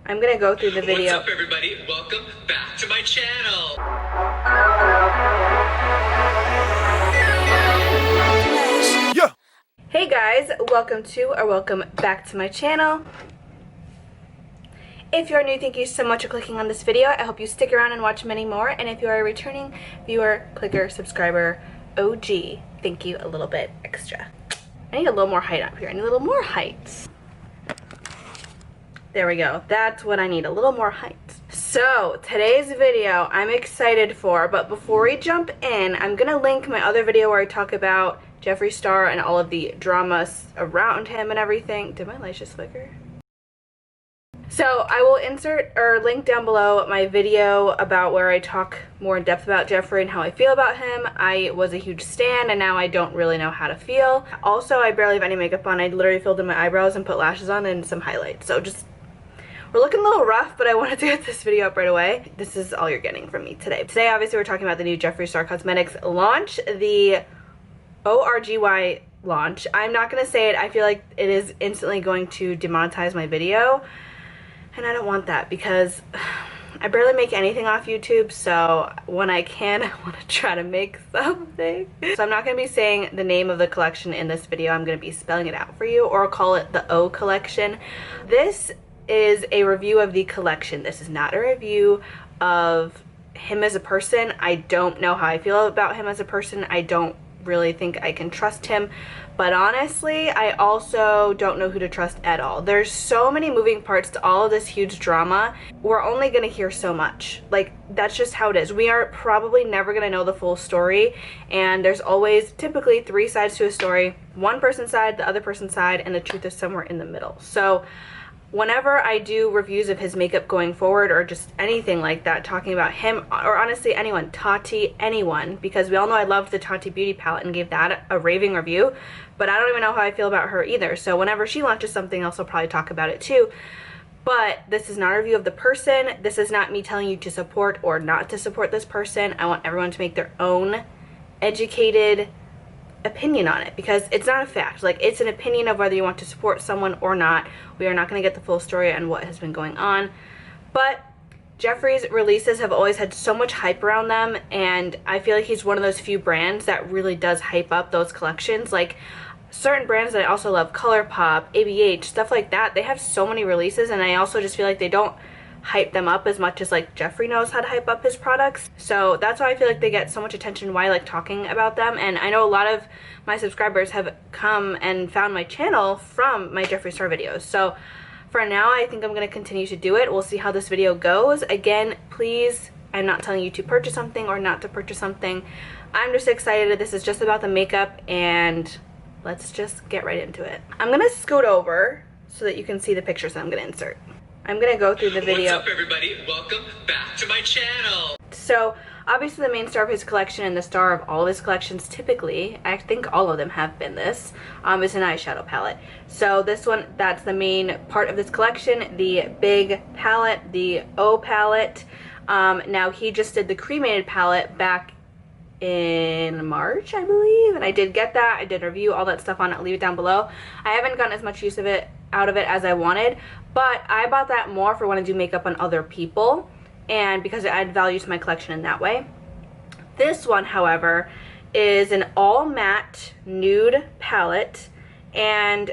I'm gonna go through the video. What's up, everybody? Welcome back to my channel. Yeah. Hey guys, welcome back to my channel. If you're new, thank you so much for clicking on this video. I hope you stick around and watch many more. And if you are a returning viewer, clicker, subscriber, OG, thank you a little bit extra. I need a little more height up here. I need a little more height. There we go. That's what I need, a little more height. So today's video I'm excited for, but before we jump in, I'm gonna link my other video where I talk about Jeffree Star and all of the dramas around him and everything. Did my lights just flicker? So I will insert or link down below my video about where I talk more in depth about Jeffree and how I feel about him. I was a huge stan and now I don't really know how to feel. Also, I barely have any makeup on. I literally filled in my eyebrows and put lashes on and some highlights. So just, we're looking a little rough, but I wanted to get this video up right away. This is all you're getting from me today. Today, obviously, we're talking about the new Jeffree Star Cosmetics launch, the ORGY launch. I'm not going to say it. I feel like it is instantly going to demonetize my video. And I don't want that because I barely make anything off YouTube, so when I can, I want to try to make something. So I'm not going to be saying the name of the collection in this video. I'm going to be spelling it out for you, or call it the O collection. This is a review of the collection. This is not a review of him as a person. I don't know how I feel about him as a person. I don't really think I can trust him, but honestly I also don't know who to trust at all. There's so many moving parts to all of this huge drama. We're only gonna hear so much. Like, that's just how it is. We are probably never gonna know the full story, and there's always typically three sides to a story: one person's side, the other person's side, and the truth is somewhere in the middle. So whenever I do reviews of his makeup going forward, or just anything like that, talking about him, or honestly anyone, Tati, anyone, because we all know I loved the Tati Beauty palette and gave that a raving review, but I don't even know how I feel about her either. So whenever she launches something else, I'll probably talk about it too. But this is not a review of the person. This is not me telling you to support or not to support this person. I want everyone to make their own educated opinion on it, because it's not a fact. Like, it's an opinion of whether you want to support someone or not. We are not going to get the full story on what has been going on, but Jeffree's releases have always had so much hype around them, and I feel like he's one of those few brands that really does hype up those collections. Like, certain brands that I also love, ColourPop, ABH, stuff like that, they have so many releases, and I also just feel like they don't hype them up as much as like Jeffree knows how to hype up his products. So that's why I feel like they get so much attention, why I like talking about them. And I know a lot of my subscribers have come and found my channel from my Jeffree Star videos. So for now, I think I'm going to continue to do it. We'll see how this video goes. Again, please, I'm not telling you to purchase something or not to purchase something. I'm just excited. This is just about the makeup, and let's just get right into it. I'm going to scoot over so that you can see the pictures that I'm going to insert. I'm gonna go through the video. What's up, everybody? Welcome back to my channel. So obviously the main star of his collection and the star of all of his collections, typically, I think all of them have been this, is an eyeshadow palette. So this one, that's the main part of this collection, the big palette, the O palette. Now he just did the cremated palette back in March, I believe, and I did get that. I did review all that stuff on it. I'll leave it down below. I haven't gotten as much use of it out of it as I wanted, but I bought that more for when I do makeup on other people, and because it added value to my collection in that way. This one, however, is an all matte nude palette, and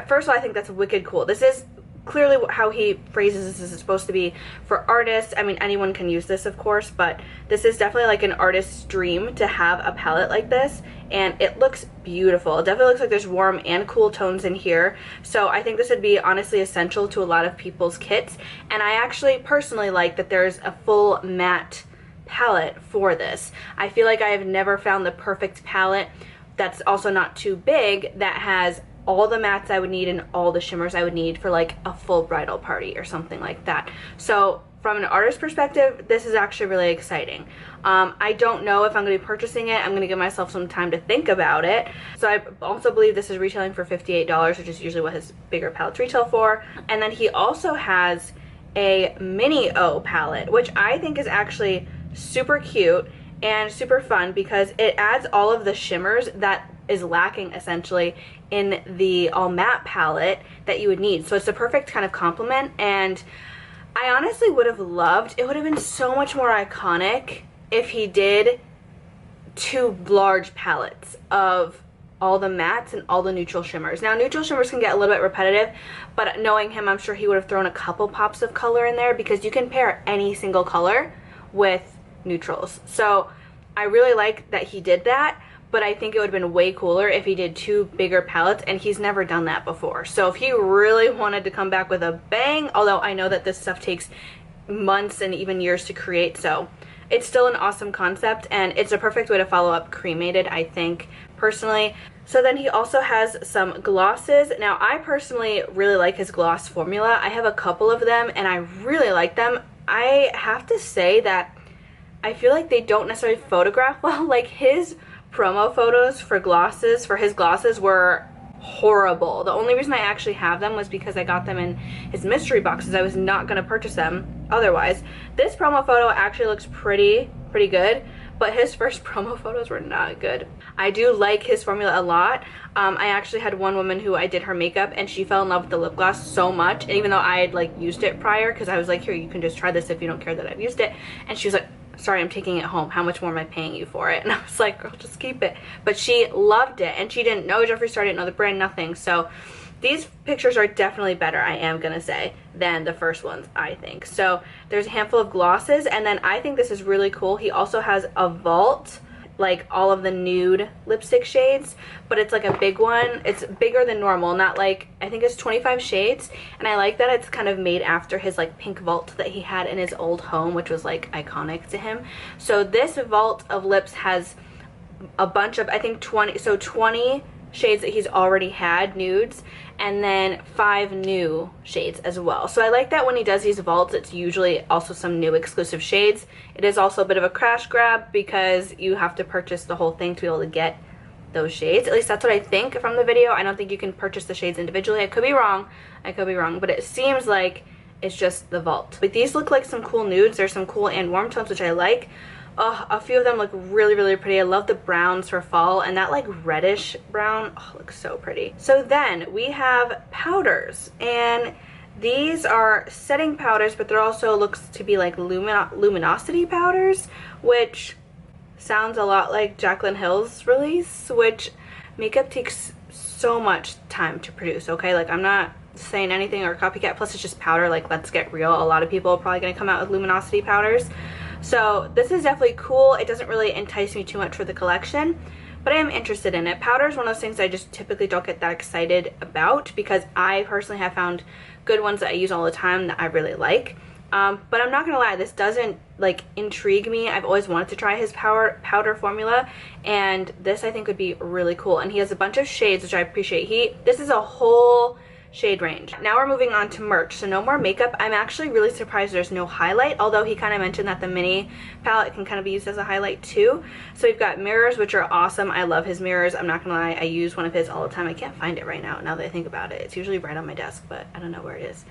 first of all, I think that's wicked cool. This is clearly how he phrases this is supposed to be for artists. I mean, anyone can use this, of course, but this is definitely like an artist's dream to have a palette like this, and it looks beautiful. It definitely looks like there's warm and cool tones in here, so I think this would be honestly essential to a lot of people's kits. And I actually personally like that there's a full matte palette for this. I feel like I have never found the perfect palette that's also not too big, that has all the mattes I would need and all the shimmers I would need for like a full bridal party or something like that. So from an artist perspective, this is actually really exciting. I don't know if I'm going to be purchasing it. I'm going to give myself some time to think about it. So I also believe this is retailing for $58, which is usually what his bigger palettes retail for. And then he also has a mini O palette, which I think is actually super cute and super fun because it adds all of the shimmers that is lacking essentially in the all matte palette that you would need. So it's a perfect kind of complement, and I honestly would have loved, it would have been so much more iconic if he did 2 large palettes of all the mattes and all the neutral shimmers. Now, neutral shimmers can get a little bit repetitive, but knowing him, I'm sure he would have thrown a couple pops of color in there because you can pair any single color with neutrals. So I really like that he did that, but I think it would have been way cooler if he did 2 bigger palettes, and he's never done that before. So if he really wanted to come back with a bang, although I know that this stuff takes months and even years to create, so it's still an awesome concept, and it's a perfect way to follow up cremated, I think, personally. So then he also has some glosses. Now, I personally really like his gloss formula. I have a couple of them, and I really like them. I have to say that I feel like they don't necessarily photograph well. Like, his promo photos for glosses, for his glosses, were horrible. The only reason I actually have them was because I got them in his mystery boxes. I was not going to purchase them otherwise. This promo photo actually looks pretty good, but his first promo photos were not good. I do like his formula a lot. I actually had one woman who I did her makeup, and she fell in love with the lip gloss so much, and even though I had like used it prior, because I was like, here, you can just try this if you don't care that I've used it, and she was like, sorry, I'm taking it home. How much more am I paying you for it? And I was like, girl, just keep it. But she loved it, and she didn't know Jeffree Star, didn't know the brand, nothing. So these pictures are definitely better, I am gonna say, than the first ones, I think. So there's a handful of glosses, and then I think this is really cool. He also has a vault, like all of the nude lipstick shades, but it's like a big one. It's bigger than normal, not like, I think it's 25 shades, and I like that it's kind of made after his like pink vault that he had in his old home, which was like iconic to him. So this vault of lips has a bunch of, I think 20 shades that he's already had, nudes, and then 5 new shades as well. So I like that when he does these vaults, it's usually also some new exclusive shades. It is also a bit of a crash grab because you have to purchase the whole thing to be able to get those shades. At least that's what I think from the video. I don't think you can purchase the shades individually. I could be wrong, but it seems like it's just the vault. But these look like some cool nudes. There's some cool and warm tones, which I like. A few of them look really pretty. I love the browns for fall, and that like reddish brown, looks so pretty. So then we have powders, and these are setting powders, but they're also looks to be like luminosity powders, which sounds a lot like Jaclyn Hill's release, which makeup takes so much time to produce, okay? Like, I'm not saying anything or copycat, plus it's just powder. Like, let's get real. A lot of people are probably gonna come out with luminosity powders. So this is definitely cool. It doesn't really entice me too much for the collection, but I am interested in it. Powder is one of those things I just typically don't get that excited about because I personally have found good ones that I use all the time that I really like. But I'm not gonna lie, this doesn't like intrigue me. I've always wanted to try his powder formula, and this I think would be really cool. And he has a bunch of shades, which I appreciate. This is a whole shade range. Now we're moving on to merch, so no more makeup. I'm actually really surprised there's no highlight, although he kind of mentioned that the mini palette can kind of be used as a highlight too. So we've got mirrors, which are awesome. I love his mirrors. I'm not gonna lie, I use one of his all the time. I can't find it right now that I think about it. It's usually right on my desk, but I don't know where it is.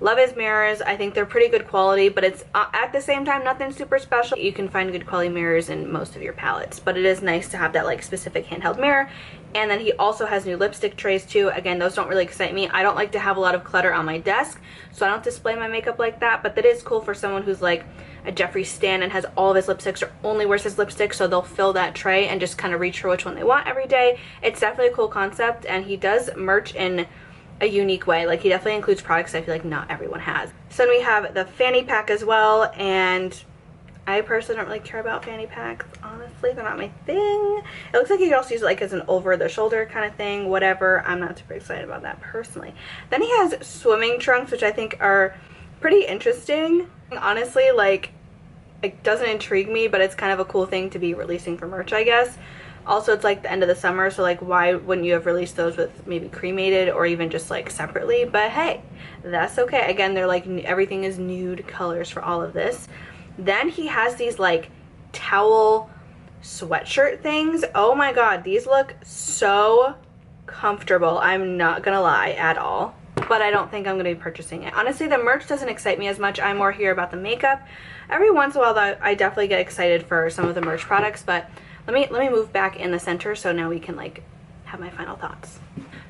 Love his mirrors. I think they're pretty good quality, but it's at the same time nothing super special. You can find good quality mirrors in most of your palettes, but it is nice to have that like specific handheld mirror. And then he also has new lipstick trays too. Again, those don't really excite me. I don't like to have a lot of clutter on my desk, so I don't display my makeup like that, but that is cool for someone who's like a Jeffree stan and has all of his lipsticks or only wears his lipstick, so they'll fill that tray and just kind of reach for which one they want every day. It's definitely a cool concept, and he does merch in a unique way. Like, he definitely includes products I feel like not everyone has. So then we have the fanny pack as well, and I personally don't really care about fanny packs, honestly. They're not my thing. It looks like you can also use it like as an over the shoulder kind of thing, whatever. I'm not super excited about that personally. Then he has swimming trunks, which I think are pretty interesting. Honestly, like, it doesn't intrigue me, but it's kind of a cool thing to be releasing for merch, I guess. Also, it's like the end of the summer, so like why wouldn't you have released those with maybe cremated or even just like separately? But hey, that's okay. Again, they're like everything is nude colors for all of this. Then he has these like towel sweatshirt things. Oh my god, these look so comfortable. I'm not gonna lie at all, but I don't think I'm gonna be purchasing it. Honestly, the merch doesn't excite me as much. I'm more here about the makeup. Every once in a while though, I definitely get excited for some of the merch products, but let me move back in the center so now we can like have my final thoughts.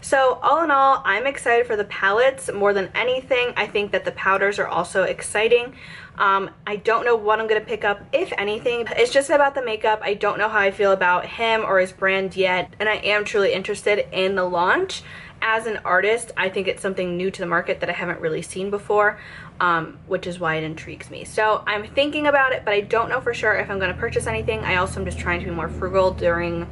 So all in all, I'm excited for the palettes more than anything. I think that the powders are also exciting. I don't know what I'm going to pick up, if anything. It's just about the makeup. I don't know how I feel about him or his brand yet, and I am truly interested in the launch. As an artist, I think it's something new to the market that I haven't really seen before, which is why it intrigues me. So I'm thinking about it, but I don't know for sure if I'm going to purchase anything. I also am just trying to be more frugal during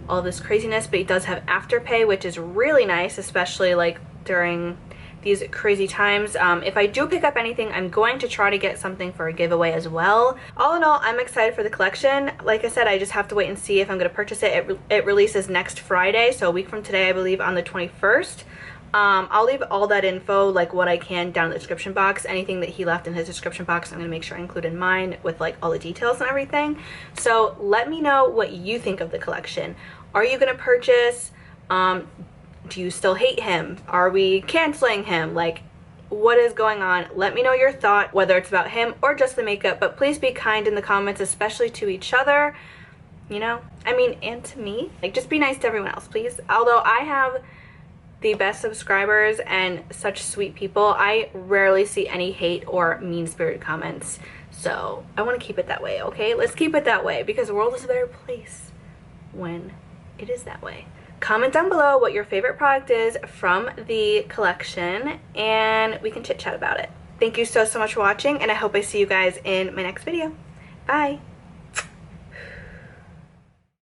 all this craziness, but it does have Afterpay, which is really nice, especially like during these crazy times. If I do pick up anything, I'm going to try to get something for a giveaway as well. All in all, I'm excited for the collection. Like I said, I just have to wait and see if I'm going to purchase it. It releases next Friday, so a week from today, I believe, on the 21st. I'll leave all that info, like what I can, down in the description box. Anything that he left in his description box, I'm going to make sure I include in mine with like all the details and everything. So let me know what you think of the collection. Are you going to purchase? Do you still hate him? Are we canceling him? Like, what is going on? Let me know your thought, whether it's about him or just the makeup, but please be kind in the comments, especially to each other, you know? I mean, and to me. Like, just be nice to everyone else, please. Although I have the best subscribers and such sweet people, I rarely see any hate or mean-spirited comments. So I want to keep it that way, okay? Let's keep it that way, because the world is a better place when it is that way. Comment down below what your favorite product is from the collection, and we can chit chat about it. Thank you so much for watching, and I hope I see you guys in my next video. Bye!